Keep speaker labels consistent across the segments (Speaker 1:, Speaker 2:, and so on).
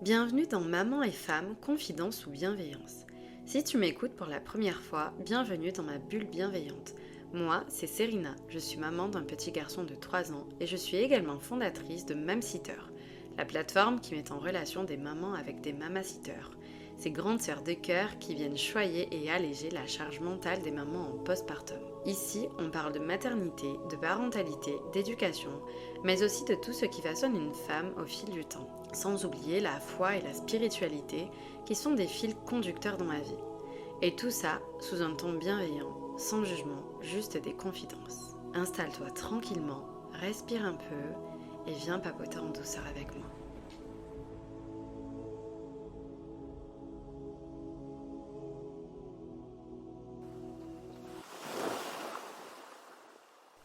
Speaker 1: Bienvenue dans Maman et Femme, Confidence ou Bienveillance. Si tu m'écoutes pour la première fois, bienvenue dans ma bulle bienveillante. Moi, c'est Serena, je suis maman d'un petit garçon de 3 ans et je suis également fondatrice de Mamsitter, la plateforme qui met en relation des mamans avec des mamassitters, ces grandes sœurs de cœur qui viennent choyer et alléger la charge mentale des mamans en postpartum. Ici, on parle de maternité, de parentalité, d'éducation, mais aussi de tout ce qui façonne une femme au fil du temps, sans oublier la foi et la spiritualité qui sont des fils conducteurs dans ma vie. Et tout ça sous un ton bienveillant, sans jugement, juste des confidences. Installe-toi tranquillement, respire un peu et viens papoter en douceur avec moi.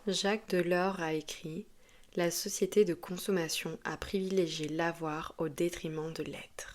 Speaker 1: Jacques Delors a écrit « La société de consommation a privilégié l'avoir au détriment de l'être ».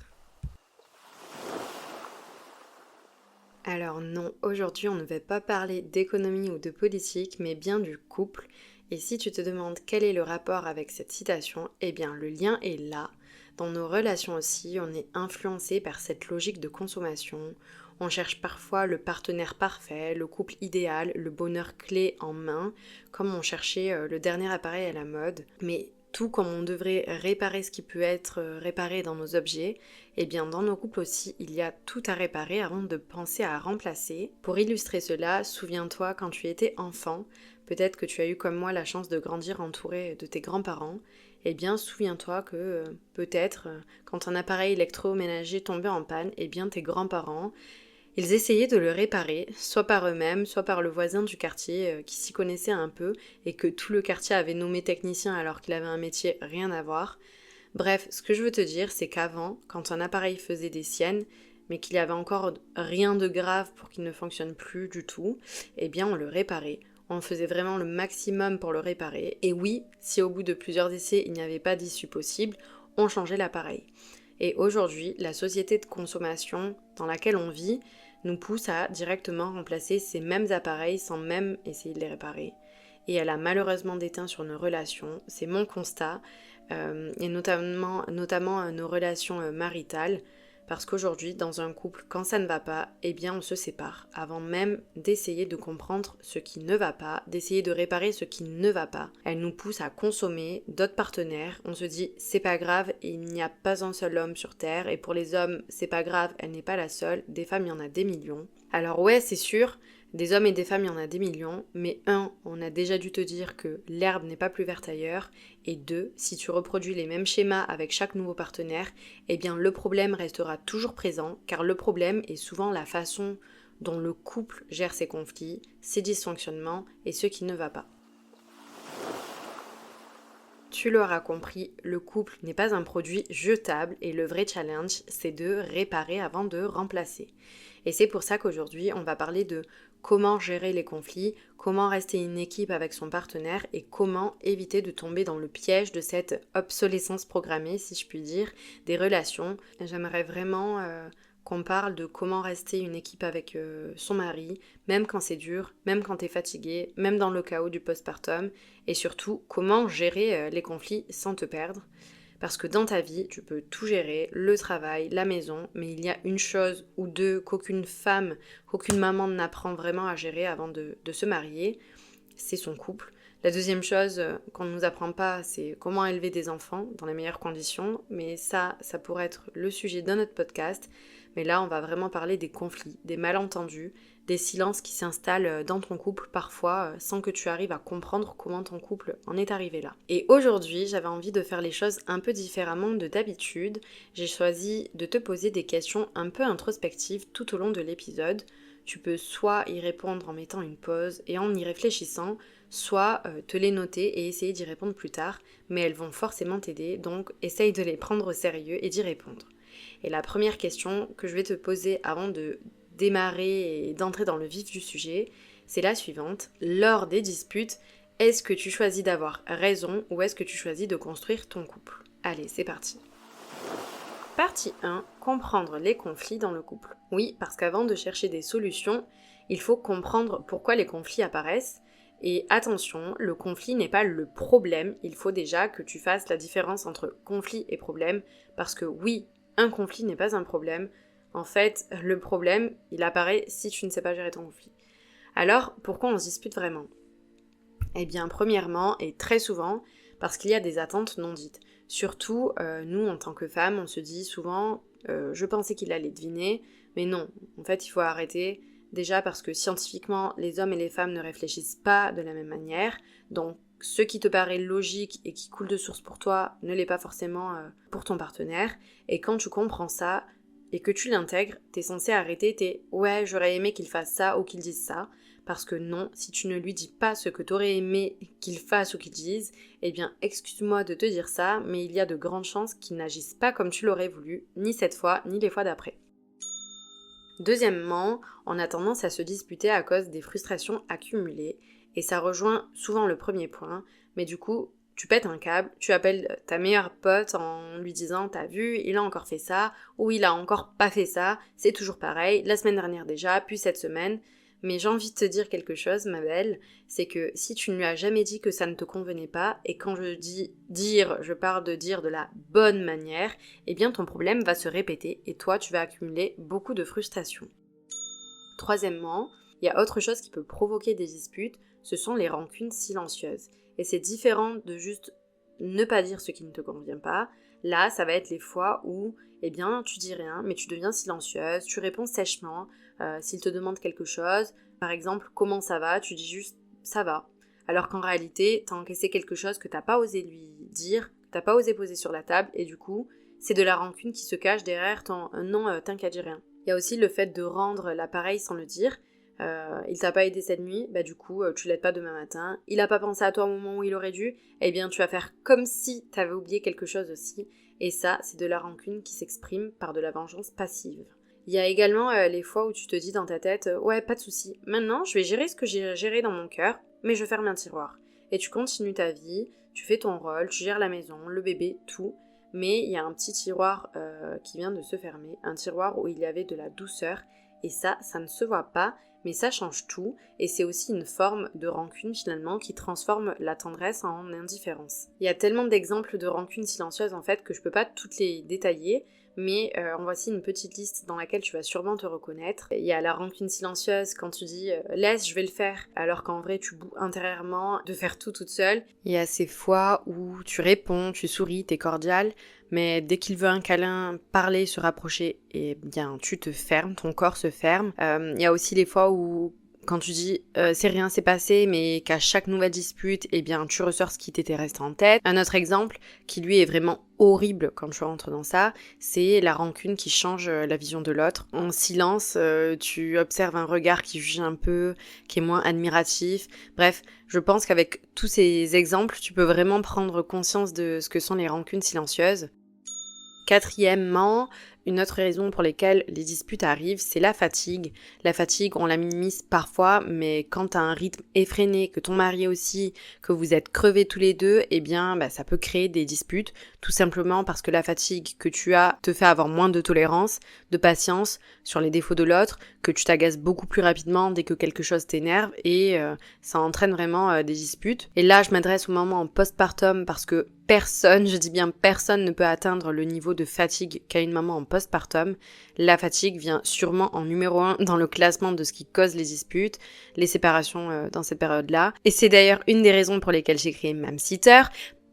Speaker 1: Alors non, aujourd'hui on ne va pas parler d'économie ou de politique, mais bien du couple. Et si tu te demandes quel est le rapport avec cette citation, eh bien le lien est là. Dans nos relations aussi, on est influencé par cette logique de consommation. On cherche parfois le partenaire parfait, le couple idéal, le bonheur clé en main, comme on cherchait le dernier appareil à la mode. Mais tout comme on devrait réparer ce qui peut être réparé dans nos objets, eh bien dans nos couples aussi, il y a tout à réparer avant de penser à remplacer. Pour illustrer cela, souviens-toi quand tu étais enfant, peut-être que tu as eu comme moi la chance de grandir entouré de tes grands-parents, eh bien souviens-toi que peut-être quand un appareil électroménager tombait en panne, eh bien tes grands-parents, ils essayaient de le réparer, soit par eux-mêmes, soit par le voisin du quartier qui s'y connaissait un peu et que tout le quartier avait nommé technicien alors qu'il avait un métier rien à voir. Bref, ce que je veux te dire, c'est qu'avant, quand un appareil faisait des siennes, mais qu'il y avait encore rien de grave pour qu'il ne fonctionne plus du tout, eh bien on le réparait. On faisait vraiment le maximum pour le réparer. Et oui, si au bout de plusieurs essais il n'y avait pas d'issue possible, on changeait l'appareil. Et aujourd'hui, la société de consommation dans laquelle on vit nous pousse à directement remplacer ces mêmes appareils sans même essayer de les réparer. Et elle a malheureusement déteint sur nos relations, c'est mon constat, et notamment nos relations maritales, parce qu'aujourd'hui, dans un couple, quand ça ne va pas, eh bien on se sépare, avant même d'essayer de comprendre ce qui ne va pas, d'essayer de réparer ce qui ne va pas. Elle nous pousse à consommer d'autres partenaires, on se dit c'est pas grave, il n'y a pas un seul homme sur Terre, et pour les hommes, c'est pas grave, elle n'est pas la seule, des femmes il y en a des millions. Alors ouais, c'est sûr, des hommes et des femmes, il y en a des millions, mais on a déjà dû te dire que l'herbe n'est pas plus verte ailleurs, et deux, si tu reproduis les mêmes schémas avec chaque nouveau partenaire, eh bien le problème restera toujours présent, car le problème est souvent la façon dont le couple gère ses conflits, ses dysfonctionnements et ce qui ne va pas. Tu l'auras compris, le couple n'est pas un produit jetable et le vrai challenge, c'est de réparer avant de remplacer. Et c'est pour ça qu'aujourd'hui, on va parler de comment gérer les conflits, comment rester une équipe avec son partenaire et comment éviter de tomber dans le piège de cette obsolescence programmée, si je puis dire, des relations. J'aimerais vraiment qu'on parle de comment rester une équipe avec son mari, même quand c'est dur, même quand t'es fatigué, même dans le chaos du postpartum, et surtout comment gérer les conflits sans te perdre. Parce que dans ta vie, tu peux tout gérer, le travail, la maison, mais il y a une chose ou deux qu'aucune femme, qu'aucune maman n'apprend vraiment à gérer avant de se marier, c'est son couple. La deuxième chose qu'on ne nous apprend pas, c'est comment élever des enfants dans les meilleures conditions, mais ça pourrait être le sujet d'un autre podcast. Mais là, on va vraiment parler des conflits, des malentendus, des silences qui s'installent dans ton couple parfois sans que tu arrives à comprendre comment ton couple en est arrivé là. Et aujourd'hui, j'avais envie de faire les choses un peu différemment de d'habitude. J'ai choisi de te poser des questions un peu introspectives tout au long de l'épisode. Tu peux soit y répondre en mettant une pause et en y réfléchissant, soit te les noter et essayer d'y répondre plus tard, mais elles vont forcément t'aider, donc essaye de les prendre au sérieux et d'y répondre. Et la première question que je vais te poser avant de démarrer et d'entrer dans le vif du sujet, c'est la suivante. Lors des disputes, est-ce que tu choisis d'avoir raison ou est-ce que tu choisis de construire ton couple ? Allez, c'est parti. Partie 1. Comprendre les conflits dans le couple. Oui, parce qu'avant de chercher des solutions, il faut comprendre pourquoi les conflits apparaissent. Et attention, le conflit n'est pas le problème, il faut déjà que tu fasses la différence entre conflit et problème, parce que oui, un conflit n'est pas un problème. En fait, le problème, il apparaît si tu ne sais pas gérer ton conflit. Alors, pourquoi on se dispute vraiment ? Eh bien, premièrement, et très souvent, parce qu'il y a des attentes non dites. Surtout, nous, en tant que femmes, on se dit souvent je pensais qu'il allait deviner, mais non, en fait, il faut arrêter. Déjà parce que scientifiquement, les hommes et les femmes ne réfléchissent pas de la même manière, donc ce qui te paraît logique et qui coule de source pour toi ne l'est pas forcément pour ton partenaire, et quand tu comprends ça et que tu l'intègres, t'es censé arrêter ouais, j'aurais aimé qu'il fasse ça ou qu'il dise ça, parce que non, si tu ne lui dis pas ce que t'aurais aimé qu'il fasse ou qu'il dise, eh bien excuse-moi de te dire ça, mais il y a de grandes chances qu'il n'agisse pas comme tu l'aurais voulu, ni cette fois, ni les fois d'après. Deuxièmement, on a tendance à se disputer à cause des frustrations accumulées, et ça rejoint souvent le premier point, mais du coup, tu pètes un câble, tu appelles ta meilleure pote en lui disant t'as vu, il a encore fait ça, ou il a encore pas fait ça, c'est toujours pareil, la semaine dernière déjà, puis cette semaine. Mais j'ai envie de te dire quelque chose, ma belle, c'est que si tu ne lui as jamais dit que ça ne te convenait pas, et quand je dis dire, je parle de dire de la bonne manière, eh bien ton problème va se répéter et toi tu vas accumuler beaucoup de frustration. Troisièmement, il y a autre chose qui peut provoquer des disputes, ce sont les rancunes silencieuses. Et c'est différent de juste ne pas dire ce qui ne te convient pas. Là, ça va être les fois où, eh bien, tu dis rien, mais tu deviens silencieuse, tu réponds sèchement. S'il te demande quelque chose, par exemple, comment ça va, tu dis juste ça va. Alors qu'en réalité, t'as encaissé quelque chose que t'as pas osé lui dire, que t'as pas osé poser sur la table, et du coup, c'est de la rancune qui se cache derrière ton non, t'inquiète, dis rien. Il y a aussi le fait de rendre l'appareil sans le dire. Il t'a pas aidé cette nuit, bah du coup tu l'aides pas demain matin. Il a pas pensé à toi au moment où il aurait dû, eh bien tu vas faire comme si t'avais oublié quelque chose aussi. Et ça, c'est de la rancune qui s'exprime par de la vengeance passive. Il y a également les fois où tu te dis dans ta tête ouais, pas de souci, maintenant je vais gérer ce que j'ai géré dans mon cœur, mais je ferme un tiroir. Et tu continues ta vie, tu fais ton rôle, tu gères la maison, le bébé, tout. Mais il y a un petit tiroir qui vient de se fermer, un tiroir où il y avait de la douceur, et ça ne se voit pas, mais ça change tout, et c'est aussi une forme de rancune finalement qui transforme la tendresse en indifférence. Il y a tellement d'exemples de rancune silencieuse en fait que je peux pas toutes les détailler, mais en voici une petite liste dans laquelle tu vas sûrement te reconnaître. Il y a la rancune silencieuse quand tu dis laisse, je vais le faire, alors qu'en vrai tu boues intérieurement de faire tout toute seule. Il y a ces fois où tu réponds, tu souris, t'es cordial, mais dès qu'il veut un câlin, parler, se rapprocher, eh bien tu te fermes, ton corps se ferme. Il y a aussi les fois où quand tu dis c'est rien, c'est passé, mais qu'à chaque nouvelle dispute, eh bien tu ressors ce qui t'était resté en tête. Un autre exemple qui lui est vraiment horrible quand tu rentres dans ça, c'est la rancune qui change la vision de l'autre. En silence, tu observes un regard qui juge un peu, qui est moins admiratif. Bref, je pense qu'avec tous ces exemples, tu peux vraiment prendre conscience de ce que sont les rancunes silencieuses. Quatrièmement, une autre raison pour laquelle les disputes arrivent, c'est la fatigue. La fatigue, on la minimise parfois, mais quand t'as un rythme effréné, que ton mari aussi, que vous êtes crevés tous les deux, eh bien, ça peut créer des disputes, tout simplement parce que la fatigue que tu as te fait avoir moins de tolérance, de patience sur les défauts de l'autre, que tu t'agaces beaucoup plus rapidement dès que quelque chose t'énerve, et ça entraîne vraiment des disputes. Et là, je m'adresse aux mamans en postpartum parce que personne, je dis bien personne, ne peut atteindre le niveau de fatigue qu'a une maman en postpartum. La fatigue vient sûrement en numéro 1 dans le classement de ce qui cause les disputes, les séparations dans cette période-là. Et c'est d'ailleurs une des raisons pour lesquelles j'ai créé Mamsitter,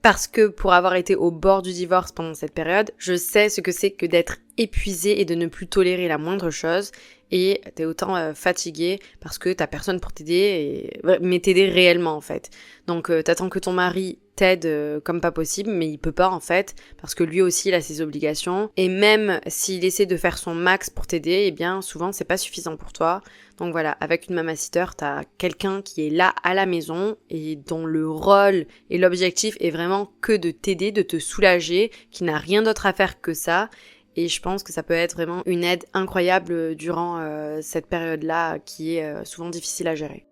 Speaker 1: parce que pour avoir été au bord du divorce pendant cette période, je sais ce que c'est que d'être épuisé et de ne plus tolérer la moindre chose, et t'es autant fatigué parce que t'as personne pour t'aider, mais t'aider réellement en fait. Donc t'attends que ton mari t'aide comme pas possible, mais il peut pas en fait, parce que lui aussi il a ses obligations, et même s'il essaie de faire son max pour t'aider, eh bien souvent c'est pas suffisant pour toi. Donc voilà, avec une mamassitter, t'as quelqu'un qui est là à la maison et dont le rôle et l'objectif est vraiment que de t'aider, de te soulager, qui n'a rien d'autre à faire que ça. Et je pense que ça peut être vraiment une aide incroyable durant cette période-là qui est souvent difficile à gérer.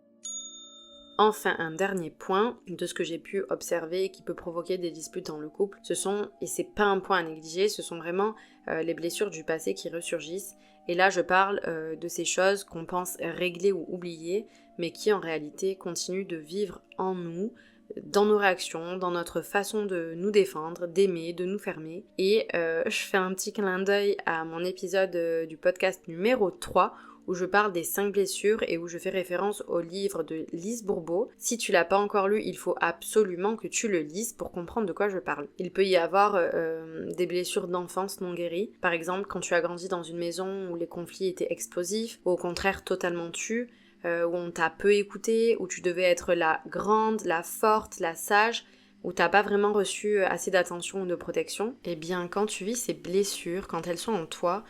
Speaker 1: Enfin, un dernier point de ce que j'ai pu observer et qui peut provoquer des disputes dans le couple, ce sont, et c'est pas un point à négliger, ce sont vraiment les blessures du passé qui ressurgissent. Et là, je parle de ces choses qu'on pense régler ou oublier, mais qui en réalité continuent de vivre en nous, dans nos réactions, dans notre façon de nous défendre, d'aimer, de nous fermer. Et je fais un petit clin d'œil à mon épisode du podcast numéro 3 où je parle des 5 blessures et où je fais référence au livre de Lise Bourbeau. Si tu l'as pas encore lu, il faut absolument que tu le lises pour comprendre de quoi je parle. Il peut y avoir des blessures d'enfance non guéries. Par exemple, quand tu as grandi dans une maison où les conflits étaient explosifs, ou au contraire totalement tus, où on t'a peu écouté, où tu devais être la grande, la forte, la sage, où t'as pas vraiment reçu assez d'attention ou de protection. Eh bien, quand tu vis ces blessures, quand elles sont en toi,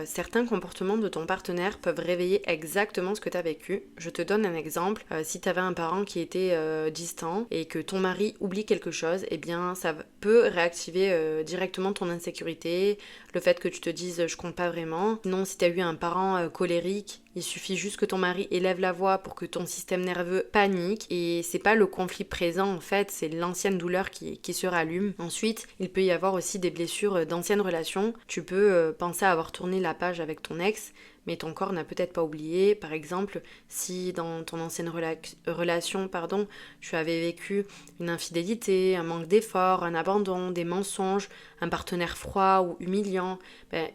Speaker 1: certains comportements de ton partenaire peuvent réveiller exactement ce que tu as vécu. Je te donne un exemple. Si tu avais un parent qui était distant et que ton mari oublie quelque chose, eh bien ça peut réactiver directement ton insécurité, le fait que tu te dises je compte pas vraiment. Sinon, si tu as eu un parent colérique, il suffit juste que ton mari élève la voix pour que ton système nerveux panique et c'est pas le conflit présent en fait, c'est l'ancienne douleur qui se rallume. Ensuite, il peut y avoir aussi des blessures d'anciennes relations. Tu peux penser à avoir tourné la page avec ton ex, mais ton corps n'a peut-être pas oublié. Par exemple, si dans ton ancienne relation, tu avais vécu une infidélité, un manque d'effort, un abandon, des mensonges, un partenaire froid ou humiliant,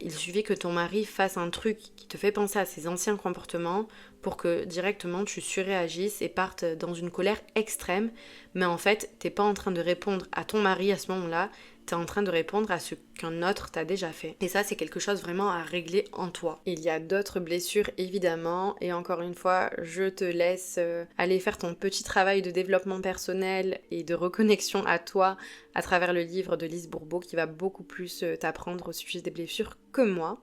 Speaker 1: il suffit que ton mari fasse un truc qui te fait penser à ses anciens comportements pour que directement tu surréagisses et partes dans une colère extrême. Mais en fait, t'es pas en train de répondre à ton mari à ce moment-là, t'es en train de répondre à ce qu'un autre t'a déjà fait. Et ça, c'est quelque chose vraiment à régler en toi. Il y a d'autres blessures, évidemment, et encore une fois, je te laisse aller faire ton petit travail de développement personnel et de reconnexion à toi à travers le livre de Lise Bourbeau qui va beaucoup plus t'apprendre au sujet des blessures que moi.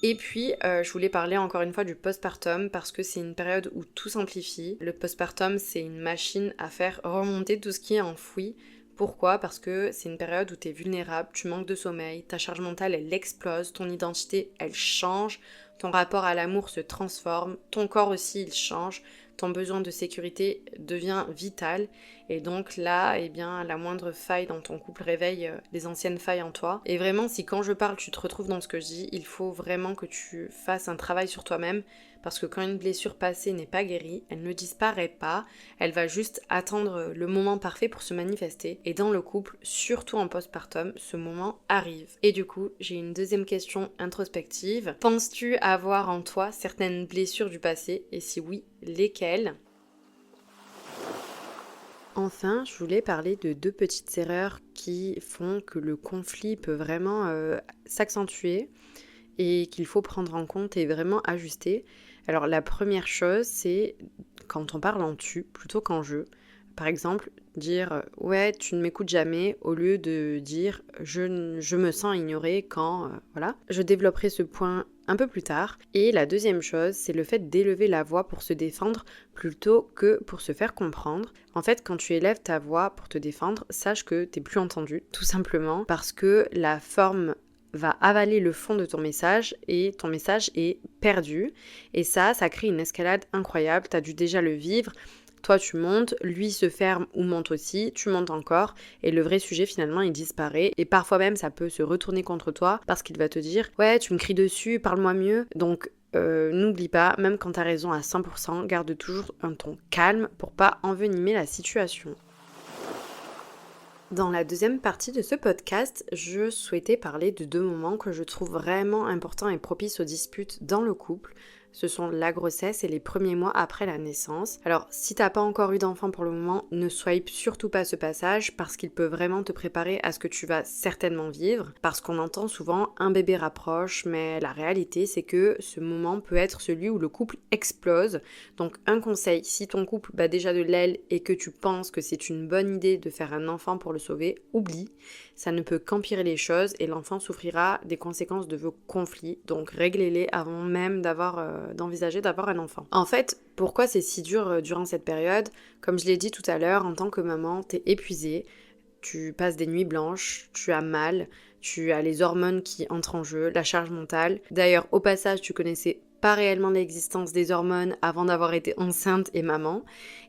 Speaker 1: Et puis, je voulais parler encore une fois du postpartum parce que c'est une période où tout s'amplifie. Le postpartum, c'est une machine à faire remonter tout ce qui est enfoui. Pourquoi ? Parce que c'est une période où tu es vulnérable, tu manques de sommeil, ta charge mentale elle explose, ton identité elle change, ton rapport à l'amour se transforme, ton corps aussi il change, ton besoin de sécurité devient vital et donc là, eh bien, la moindre faille dans ton couple réveille les anciennes failles en toi. Et vraiment, si quand je parle tu te retrouves dans ce que je dis, il faut vraiment que tu fasses un travail sur toi-même parce que quand une blessure passée n'est pas guérie, elle ne disparaît pas, elle va juste attendre le moment parfait pour se manifester. Et dans le couple, surtout en postpartum, ce moment arrive. Et du coup, j'ai une deuxième question introspective. Penses-tu avoir en toi certaines blessures du passé? Et si oui, lesquelles? Enfin, je voulais parler de 2 petites erreurs qui font que le conflit peut vraiment s'accentuer et qu'il faut prendre en compte et vraiment ajuster. Alors la première chose, c'est quand on parle en tu plutôt qu'en je. Par exemple, dire ouais, tu ne m'écoutes jamais au lieu de dire je me sens ignorée quand voilà. Je développerai ce point un peu plus tard. Et la deuxième chose, c'est le fait d'élever la voix pour se défendre plutôt que pour se faire comprendre. En fait, quand tu élèves ta voix pour te défendre, sache que t'es plus entendu, tout simplement parce que la forme va avaler le fond de ton message et ton message est perdu. Et ça crée une escalade incroyable. T'as dû déjà le vivre. Toi tu montes, lui se ferme ou monte aussi, tu montes encore et le vrai sujet finalement il disparaît et parfois même ça peut se retourner contre toi parce qu'il va te dire ouais tu me cries dessus, parle-moi mieux. Donc n'oublie pas, même quand t'as raison à 100%, garde toujours un ton calme pour pas envenimer la situation. Dans la deuxième partie de ce podcast, je souhaitais parler de 2 moments que je trouve vraiment importants et propices aux disputes dans le couple. Ce sont la grossesse et les premiers mois après la naissance. Alors, si t'as pas encore eu d'enfant pour le moment, ne swipe surtout pas ce passage parce qu'il peut vraiment te préparer à ce que tu vas certainement vivre. Parce qu'on entend souvent un bébé rapproche, mais la réalité c'est que ce moment peut être celui où le couple explose. Donc un conseil, si ton couple bat déjà de l'aile et que tu penses que c'est une bonne idée de faire un enfant pour le sauver, oublie. Ça ne peut qu'empirer les choses et l'enfant souffrira des conséquences de vos conflits. Donc réglez-les avant même d'envisager d'avoir un enfant. En fait, pourquoi c'est si dur durant cette période ? Comme je l'ai dit tout à l'heure, en tant que maman, t'es épuisée, tu passes des nuits blanches, tu as mal, tu as les hormones qui entrent en jeu, la charge mentale. D'ailleurs, au passage, tu connaissais pas réellement l'existence des hormones avant d'avoir été enceinte et maman.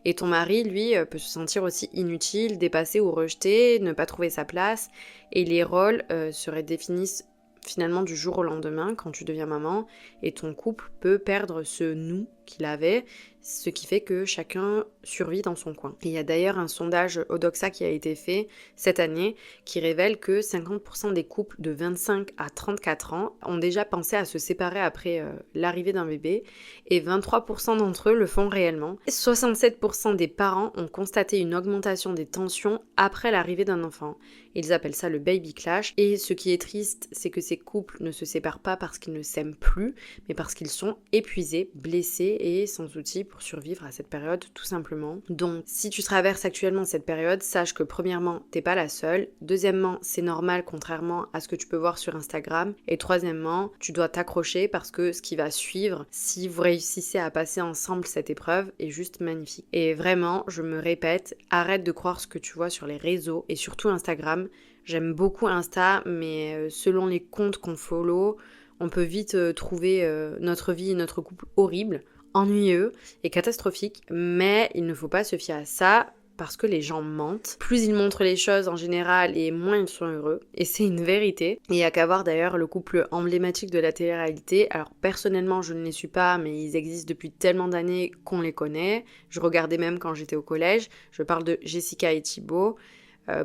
Speaker 1: Et ton mari, lui, peut se sentir aussi inutile, dépassé ou rejeté, ne pas trouver sa place. Et les rôles se redéfinissent finalement du jour au lendemain quand tu deviens maman. Et ton couple peut perdre ce « nous » qu'il avait, ce qui fait que chacun survit dans son coin. Et il y a d'ailleurs un sondage Odoxa qui a été fait cette année qui révèle que 50% des couples de 25 à 34 ans ont déjà pensé à se séparer après l'arrivée d'un bébé et 23% d'entre eux le font réellement. 67% des parents ont constaté une augmentation des tensions après l'arrivée d'un enfant. Ils appellent ça le baby clash. Et ce qui est triste, c'est que ces couples ne se séparent pas parce qu'ils ne s'aiment plus, mais parce qu'ils sont épuisés, blessés et sans outils pour survivre à cette période tout simplement. Donc si tu traverses actuellement cette période, sache que premièrement, t'es pas la seule. Deuxièmement, c'est normal contrairement à ce que tu peux voir sur Instagram. Et troisièmement, tu dois t'accrocher parce que ce qui va suivre, si vous réussissez à passer ensemble cette épreuve, est juste magnifique. Et vraiment, je me répète, arrête de croire ce que tu vois sur les réseaux et surtout Instagram. J'aime beaucoup Insta, mais selon les comptes qu'on follow, on peut vite trouver notre vie et notre couple horrible, ennuyeux et catastrophique. Mais il ne faut pas se fier à ça parce que les gens mentent. Plus ils montrent les choses en général et moins ils sont heureux. Et c'est une vérité. Et il n'y a qu'à voir d'ailleurs le couple emblématique de la télé-réalité. Alors personnellement, je ne les suis pas, mais ils existent depuis tellement d'années qu'on les connaît. Je regardais même quand j'étais au collège. Je parle de Jessica et Thibaut.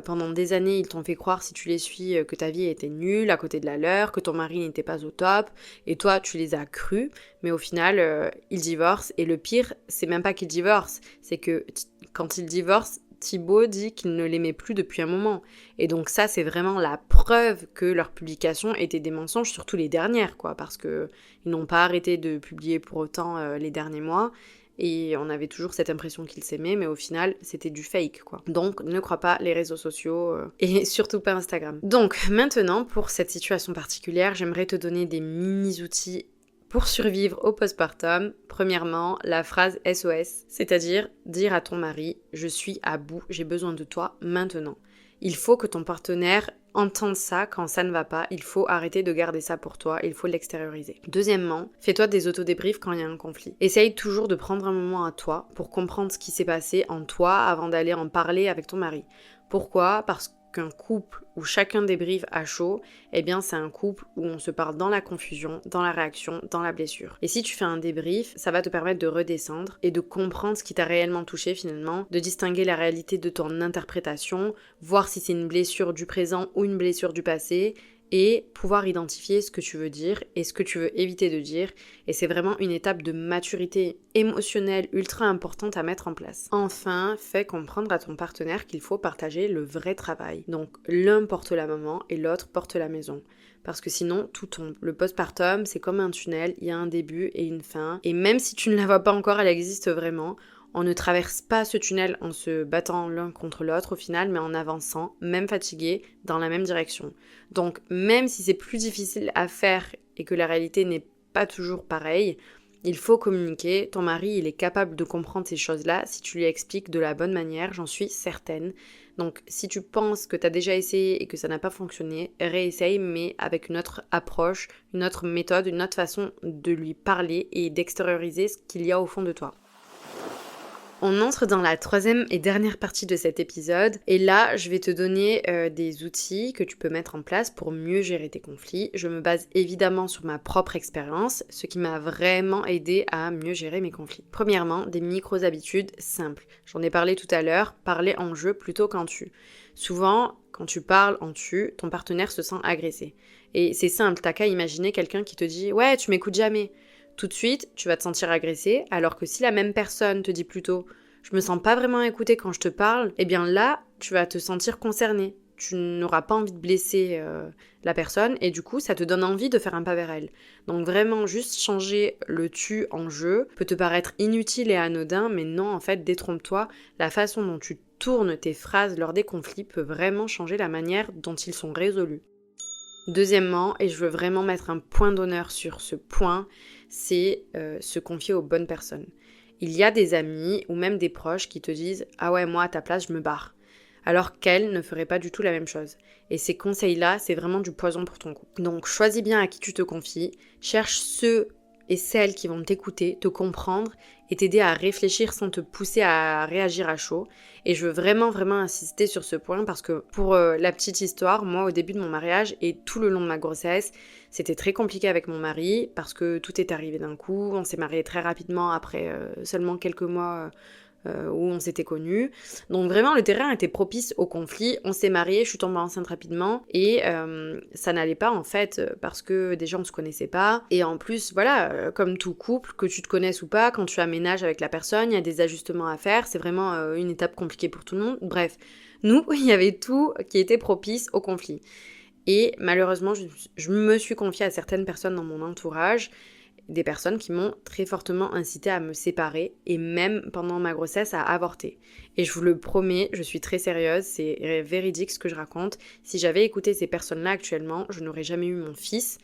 Speaker 1: Pendant des années, ils t'ont fait croire, si tu les suis, que ta vie était nulle, à côté de la leur, que ton mari n'était pas au top, et toi, tu les as crus, mais au final, ils divorcent, et le pire, c'est même pas qu'ils divorcent, c'est que quand ils divorcent, Thibaut dit qu'il ne l'aimait plus depuis un moment. Et donc ça, c'est vraiment la preuve que leurs publications étaient des mensonges, surtout les dernières, quoi, parce que ils n'ont pas arrêté de publier pour autant les derniers mois, et on avait toujours cette impression qu'ils s'aimaient, mais au final, c'était du fake, quoi. Donc, ne crois pas les réseaux sociaux, et surtout pas Instagram. Donc, maintenant, pour cette situation particulière, j'aimerais te donner des mini-outils pour survivre au postpartum. Premièrement, la phrase SOS, c'est-à-dire dire à ton mari « Je suis à bout, j'ai besoin de toi maintenant ». Il faut que ton partenaire entende ça quand ça ne va pas, il faut arrêter de garder ça pour toi, il faut l'extérioriser. Deuxièmement, fais-toi des autodébriefs quand il y a un conflit. Essaye toujours de prendre un moment à toi pour comprendre ce qui s'est passé en toi avant d'aller en parler avec ton mari. Pourquoi ? Parce qu'un couple où chacun débriefe à chaud, eh bien c'est un couple où on se parle dans la confusion, dans la réaction, dans la blessure. Et si tu fais un débrief, ça va te permettre de redescendre et de comprendre ce qui t'a réellement touché finalement, de distinguer la réalité de ton interprétation, voir si c'est une blessure du présent ou une blessure du passé, et pouvoir identifier ce que tu veux dire et ce que tu veux éviter de dire. Et c'est vraiment une étape de maturité émotionnelle ultra importante à mettre en place. Enfin, fais comprendre à ton partenaire qu'il faut partager le vrai travail. Donc l'un porte la maman et l'autre porte la maison. Parce que sinon, tout tombe. Le postpartum, c'est comme un tunnel, il y a un début et une fin. Et même si tu ne la vois pas encore, elle existe vraiment. On ne traverse pas ce tunnel en se battant l'un contre l'autre au final, mais en avançant, même fatigué, dans la même direction. Donc même si c'est plus difficile à faire et que la réalité n'est pas toujours pareille, il faut communiquer. Ton mari, il est capable de comprendre ces choses-là si tu lui expliques de la bonne manière, j'en suis certaine. Donc si tu penses que tu as déjà essayé et que ça n'a pas fonctionné, réessaye, mais avec une autre approche, une autre méthode, une autre façon de lui parler et d'extérioriser ce qu'il y a au fond de toi. On entre dans la troisième et dernière partie de cet épisode et là je vais te donner des outils que tu peux mettre en place pour mieux gérer tes conflits. Je me base évidemment sur ma propre expérience, ce qui m'a vraiment aidé à mieux gérer mes conflits. Premièrement, des micro-habitudes simples. J'en ai parlé tout à l'heure, parler en je plutôt qu'en tu. Souvent, quand tu parles en tu, ton partenaire se sent agressé. Et c'est simple, t'as qu'à imaginer quelqu'un qui te dit « Ouais, tu m'écoutes jamais ». Tout de suite, tu vas te sentir agressé, alors que si la même personne te dit plutôt « je me sens pas vraiment écoutée quand je te parle », eh bien là, tu vas te sentir concerné. Tu n'auras pas envie de blesser la personne et du coup, ça te donne envie de faire un pas vers elle. Donc vraiment, juste changer le « tu » en « je » peut te paraître inutile et anodin, mais non, en fait, détrompe-toi. La façon dont tu tournes tes phrases lors des conflits peut vraiment changer la manière dont ils sont résolus. Deuxièmement, et je veux vraiment mettre un point d'honneur sur ce point, c'est se confier aux bonnes personnes. Il y a des amis ou même des proches qui te disent « Ah ouais, moi à ta place, je me barre », alors qu'elles ne feraient pas du tout la même chose. Et ces conseils-là, c'est vraiment du poison pour ton couple. Donc choisis bien à qui tu te confies, cherche ceux et celles qui vont t'écouter, te comprendre et t'aider à réfléchir sans te pousser à réagir à chaud. Et je veux vraiment insister sur ce point parce que pour la petite histoire, moi au début de mon mariage et tout le long de ma grossesse, c'était très compliqué avec mon mari parce que tout est arrivé d'un coup. On s'est mariés très rapidement après seulement quelques mois où on s'était connus. Donc vraiment le terrain était propice au conflit. On s'est mariés, je suis tombée enceinte rapidement et ça n'allait pas en fait parce que déjà on se connaissait pas. Et en plus voilà, comme tout couple, que tu te connaisses ou pas, quand tu aménages avec la personne, il y a des ajustements à faire. C'est vraiment une étape compliquée pour tout le monde. Bref, nous, il y avait tout qui était propice au conflit. Et malheureusement, je me suis confiée à certaines personnes dans mon entourage, des personnes qui m'ont très fortement incité à me séparer et même pendant ma grossesse à avorter. Et je vous le promets, je suis très sérieuse, c'est véridique ce que je raconte. Si j'avais écouté ces personnes-là actuellement, je n'aurais jamais eu mon fils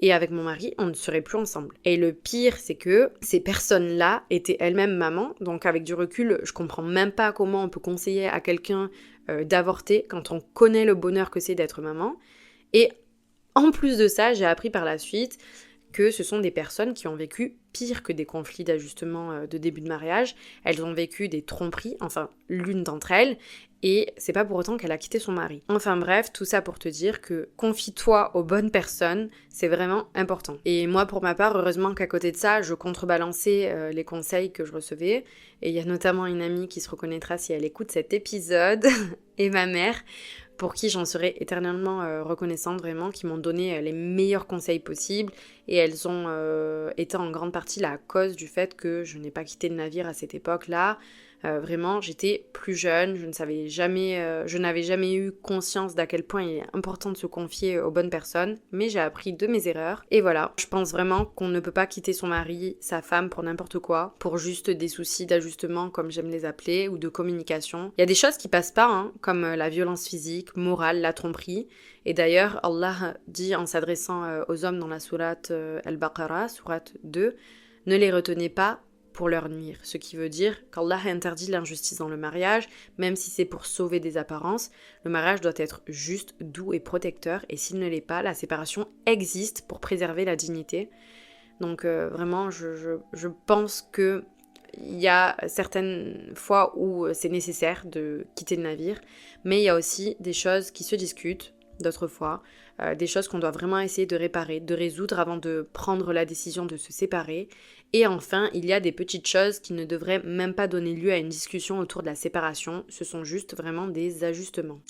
Speaker 1: et avec mon mari, on ne serait plus ensemble. Et le pire, c'est que ces personnes-là étaient elles-mêmes mamans, donc avec du recul, je comprends même pas comment on peut conseiller à quelqu'un d'avorter quand on connaît le bonheur que c'est d'être maman. Et en plus de ça, j'ai appris par la suite que ce sont des personnes qui ont vécu pire que des conflits d'ajustement de début de mariage. Elles ont vécu des tromperies, enfin l'une d'entre elles, et c'est pas pour autant qu'elle a quitté son mari. Enfin bref, tout ça pour te dire que confie-toi aux bonnes personnes, c'est vraiment important. Et moi pour ma part, heureusement qu'à côté de ça, je contrebalançais les conseils que je recevais, et il y a notamment une amie qui se reconnaîtra si elle écoute cet épisode, et ma mère, pour qui j'en serai éternellement reconnaissante vraiment, qui m'ont donné les meilleurs conseils possibles et elles ont été en grande partie la cause du fait que je n'ai pas quitté le navire à cette époque-là. Vraiment, j'étais plus jeune, je n'avais jamais eu conscience d'à quel point il est important de se confier aux bonnes personnes, mais j'ai appris de mes erreurs. Et voilà, je pense vraiment qu'on ne peut pas quitter son mari, sa femme pour n'importe quoi, pour juste des soucis d'ajustement comme j'aime les appeler, ou de communication. Il y a des choses qui passent pas, hein, comme la violence physique, morale, la tromperie. Et d'ailleurs, Allah dit en s'adressant aux hommes dans la sourate Al-Baqarah, sourate 2, « Ne les retenez pas pour leur nuire », ce qui veut dire qu'Allah interdit l'injustice dans le mariage, même si c'est pour sauver des apparences. Le mariage doit être juste, doux et protecteur, et s'il ne l'est pas, la séparation existe pour préserver la dignité. Donc vraiment, je pense que il y a certaines fois où c'est nécessaire de quitter le navire, mais il y a aussi des choses qui se discutent, d'autres fois, des choses qu'on doit vraiment essayer de réparer, de résoudre avant de prendre la décision de se séparer. Et enfin, il y a des petites choses qui ne devraient même pas donner lieu à une discussion autour de la séparation, ce sont juste vraiment des ajustements.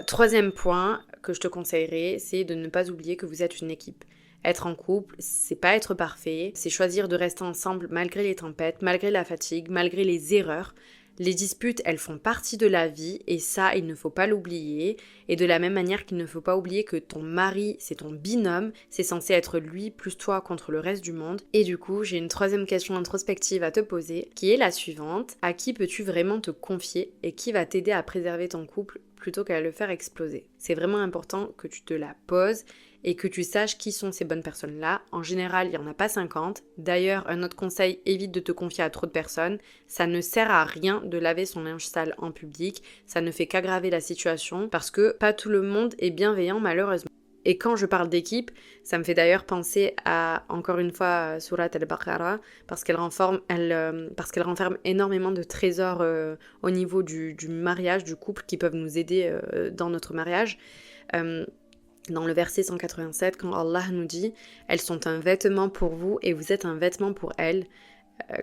Speaker 1: Troisième point que je te conseillerais, c'est de ne pas oublier que vous êtes une équipe. Être en couple, c'est pas être parfait, c'est choisir de rester ensemble malgré les tempêtes, malgré la fatigue, malgré les erreurs. Les disputes, elles font partie de la vie et ça, il ne faut pas l'oublier. Et de la même manière qu'il ne faut pas oublier que ton mari, c'est ton binôme, c'est censé être lui plus toi contre le reste du monde. Et du coup, j'ai une troisième question introspective à te poser, qui est la suivante. À qui peux-tu vraiment te confier et qui va t'aider à préserver ton couple plutôt qu'à le faire exploser? C'est vraiment important que tu te la poses et que tu saches qui sont ces bonnes personnes-là. En général, il n'y en a pas 50. D'ailleurs, un autre conseil, évite de te confier à trop de personnes. Ça ne sert à rien de laver son linge sale en public. Ça ne fait qu'aggraver la situation parce que pas tout le monde est bienveillant malheureusement. Et quand je parle d'équipe, ça me fait d'ailleurs penser à, encore une fois, Surat al-Baqarah, parce qu'elle renferme énormément de trésors au niveau du mariage, du couple, qui peuvent nous aider dans notre mariage. Dans le verset 187, quand Allah nous dit « Elles sont un vêtement pour vous et vous êtes un vêtement pour elles »,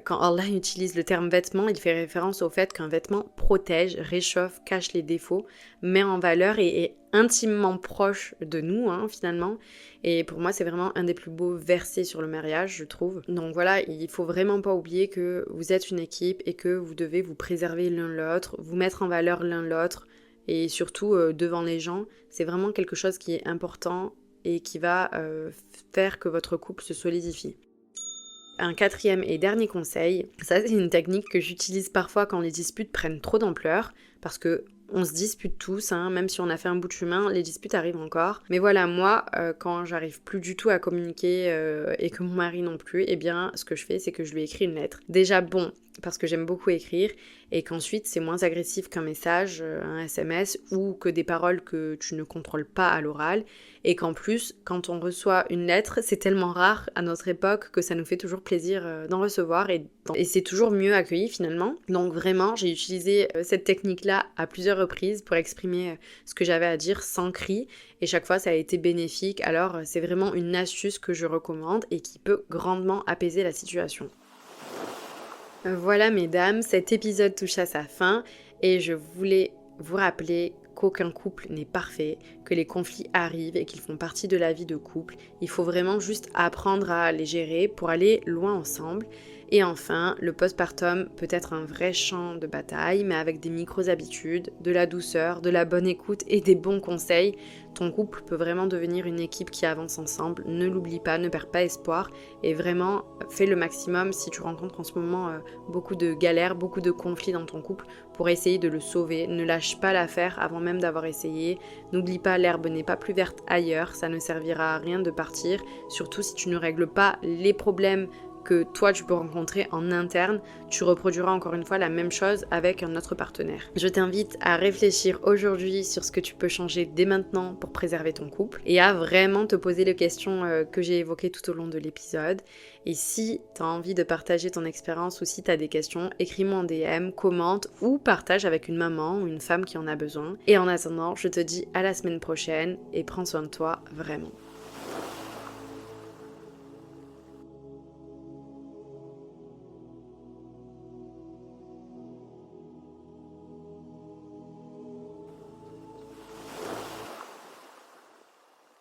Speaker 1: quand Allah utilise le terme vêtement, il fait référence au fait qu'un vêtement protège, réchauffe, cache les défauts, met en valeur et est intimement proche de nous, finalement. Et pour moi, c'est vraiment un des plus beaux versets sur le mariage, je trouve. Donc voilà, il faut vraiment pas oublier que vous êtes une équipe et que vous devez vous préserver l'un l'autre, vous mettre en valeur l'un l'autre, et surtout devant les gens, c'est vraiment quelque chose qui est important et qui va faire que votre couple se solidifie. Un quatrième et dernier conseil, ça c'est une technique que j'utilise parfois quand les disputes prennent trop d'ampleur. parce que on se dispute tous, hein, même si on a fait un bout de chemin, les disputes arrivent encore. Mais voilà, moi, quand j'arrive plus du tout à communiquer et que mon mari non plus, eh bien, ce que je fais, c'est que je lui écris une lettre. Déjà, bon, parce que j'aime beaucoup écrire, et qu'ensuite, c'est moins agressif qu'un message, un SMS, ou que des paroles que tu ne contrôles pas à l'oral, et qu'en plus, quand on reçoit une lettre, c'est tellement rare à notre époque que ça nous fait toujours plaisir d'en recevoir, et c'est toujours mieux accueilli finalement. Donc vraiment, j'ai utilisé cette technique-là à plusieurs reprises pour exprimer ce que j'avais à dire sans cri, et chaque fois ça a été bénéfique. Alors c'est vraiment une astuce que je recommande et qui peut grandement apaiser la situation. Voilà mesdames, cet épisode touche à sa fin et je voulais vous rappeler qu'aucun couple n'est parfait, que les conflits arrivent et qu'ils font partie de la vie de couple. Il faut vraiment juste apprendre à les gérer pour aller loin ensemble. Et enfin, le postpartum peut être un vrai champ de bataille, mais avec des micro-habitudes, de la douceur, de la bonne écoute et des bons conseils, ton couple peut vraiment devenir une équipe qui avance ensemble. Ne l'oublie pas, ne perds pas espoir et vraiment fais le maximum si tu rencontres en ce moment beaucoup de galères, beaucoup de conflits dans ton couple pour essayer de le sauver. Ne lâche pas l'affaire avant même d'avoir essayé. N'oublie pas, l'herbe n'est pas plus verte ailleurs, ça ne servira à rien de partir, surtout si tu ne règles pas les problèmes que toi tu peux rencontrer en interne, tu reproduiras encore une fois la même chose avec un autre partenaire. Je t'invite à réfléchir aujourd'hui sur ce que tu peux changer dès maintenant pour préserver ton couple et à vraiment te poser les questions que j'ai évoquées tout au long de l'épisode. Et si tu as envie de partager ton expérience ou si tu as des questions, écris-moi en DM, commente ou partage avec une maman ou une femme qui en a besoin. Et en attendant, je te dis à la semaine prochaine et prends soin de toi vraiment.